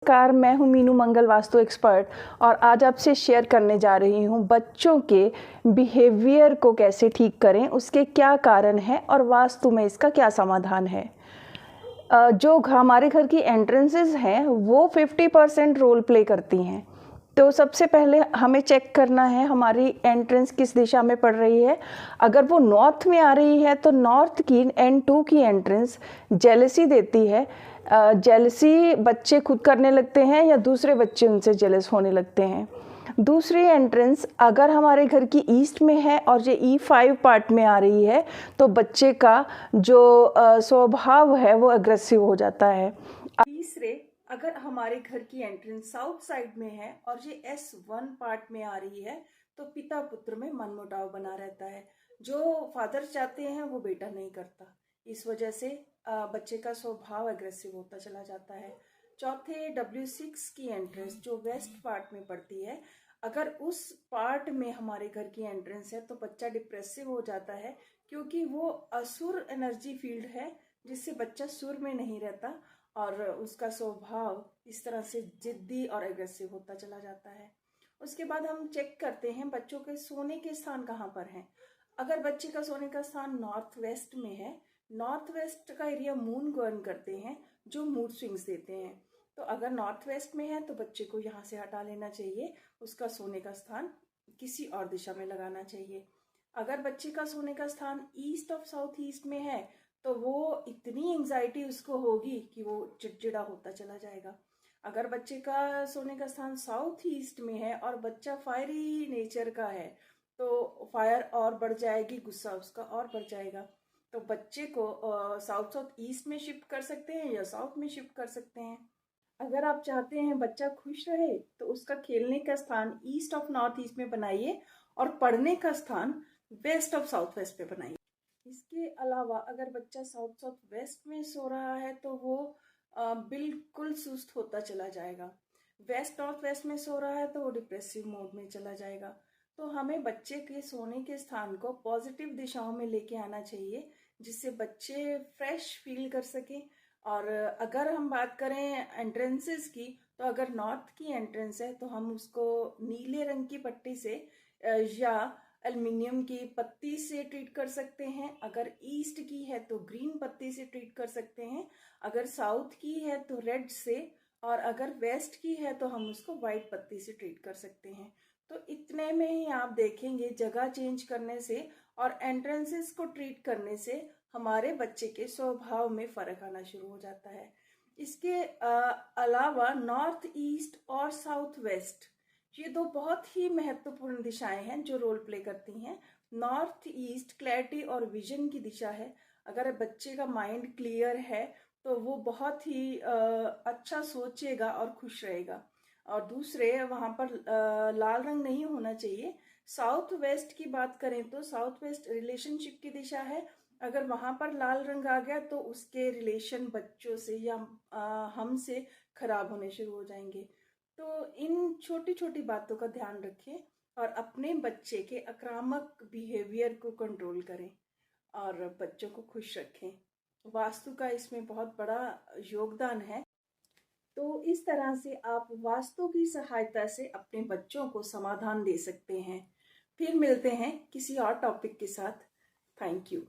नमस्कार, मैं हूं मीनू मंगल, वास्तु एक्सपर्ट। और आज आपसे शेयर करने जा रही हूं बच्चों के बिहेवियर को कैसे ठीक करें, उसके क्या कारण हैं और वास्तु में इसका क्या समाधान है। जो हमारे घर की एंट्रेंसेस हैं वो 50% रोल प्ले करती हैं। तो सबसे पहले हमें चेक करना है हमारी एंट्रेंस किस दिशा में पड़ रही है। अगर वो नॉर्थ में आ रही है तो नॉर्थ की N2 की एंट्रेंस जेलसी देती है। जेलसी बच्चे खुद करने लगते हैं या दूसरे बच्चे उनसे जेलस होने लगते हैं। दूसरी एंट्रेंस अगर हमारे घर की ईस्ट में है और ये E5 पार्ट में आ रही है तो बच्चे का जो स्वभाव है वो अग्रेसिव हो जाता है। तीसरे, अगर हमारे घर की एंट्रेंस साउथ साइड में है और ये S1 पार्ट में आ रही है तो पिता पुत्र में मनमुटाव बना रहता है। जो फादर चाहते हैं वो बेटा नहीं करता, इस वजह से बच्चे का स्वभाव एग्रेसिव होता चला जाता है। चौथे, W6 की एंट्रेंस जो वेस्ट पार्ट में पड़ती है, अगर उस पार्ट में हमारे घर की एंट्रेंस है तो बच्चा डिप्रेसिव हो जाता है, क्योंकि वो असुर एनर्जी फील्ड है जिससे बच्चा सुर में नहीं रहता और उसका स्वभाव इस तरह से जिद्दी और एग्रेसिव होता चला जाता है। उसके बाद हम चेक करते हैं बच्चों के सोने के स्थान कहाँ पर हैं। अगर बच्चे का सोने का स्थान नॉर्थ वेस्ट में है, नॉर्थ वेस्ट का एरिया मून गवर्न करते हैं जो मूड स्विंग्स देते हैं। तो अगर नॉर्थ वेस्ट में है तो बच्चे को यहाँ से हटा लेना चाहिए, उसका सोने का स्थान किसी और दिशा में लगाना चाहिए। अगर बच्चे का सोने का स्थान ईस्ट ऑफ साउथ ईस्ट में है तो वो इतनी एंजाइटी उसको होगी कि वो चिड़चिड़ा होता चला जाएगा। अगर बच्चे का सोने का स्थान साउथ ईस्ट में है और बच्चा फायरी नेचर का है तो फायर और बढ़ जाएगी, गुस्सा उसका और बढ़ जाएगा। तो बच्चे को साउथ साउथ ईस्ट में शिफ्ट कर सकते हैं या साउथ में शिफ्ट कर सकते हैं। अगर आप चाहते हैं बच्चा खुश रहे तो उसका खेलने का स्थान ईस्ट ऑफ नॉर्थ ईस्ट में बनाइए और पढ़ने का स्थान वेस्ट ऑफ साउथ वेस्ट पे बनाइए। इसके अलावा अगर बच्चा साउथ साउथ वेस्ट में सो रहा है तो वो बिल्कुल सुस्त होता चला जाएगा। वेस्ट नॉर्थ वेस्ट में सो रहा है तो वो डिप्रेसिव मोड में चला जाएगा। तो हमें बच्चे के सोने के स्थान को पॉजिटिव दिशाओं में लेके आना चाहिए जिससे बच्चे फ्रेश फील कर सकें। और अगर हम बात करें एंट्रेंसेस की, तो अगर नॉर्थ की एंट्रेंस है तो हम उसको नीले रंग की पट्टी से या एल्युमिनियम की पत्ती से ट्रीट कर सकते हैं। अगर ईस्ट की है तो ग्रीन पत्ती से ट्रीट कर सकते हैं। अगर साउथ की है तो रेड से, और अगर वेस्ट की है तो हम उसको वाइट पत्ती से ट्रीट कर सकते हैं। तो इतने में ही आप देखेंगे जगह चेंज करने से और एंट्रेंसेस को ट्रीट करने से हमारे बच्चे के स्वभाव में फर्क आना शुरू हो जाता है। इसके अलावा नॉर्थ ईस्ट और साउथ वेस्ट, ये दो बहुत ही महत्वपूर्ण दिशाएं हैं जो रोल प्ले करती हैं। नॉर्थ ईस्ट क्लैरिटी और विजन की दिशा है। अगर बच्चे का माइंड क्लियर है तो वो बहुत ही अच्छा सोचेगा और खुश रहेगा। और दूसरे, वहाँ पर लाल रंग नहीं होना चाहिए। साउथ वेस्ट की बात करें तो साउथ वेस्ट रिलेशनशिप की दिशा है। अगर वहाँ पर लाल रंग आ गया तो उसके रिलेशन बच्चों से या हमसे खराब होने शुरू हो जाएंगे। तो इन छोटी छोटी बातों का ध्यान रखें और अपने बच्चे के आक्रामक बिहेवियर को कंट्रोल करें और बच्चों को खुश रखें। वास्तु का इसमें बहुत बड़ा योगदान है। तो इस तरह से आप वास्तु की सहायता से अपने बच्चों को समाधान दे सकते हैं। फिर मिलते हैं किसी और टॉपिक के साथ। Thank you.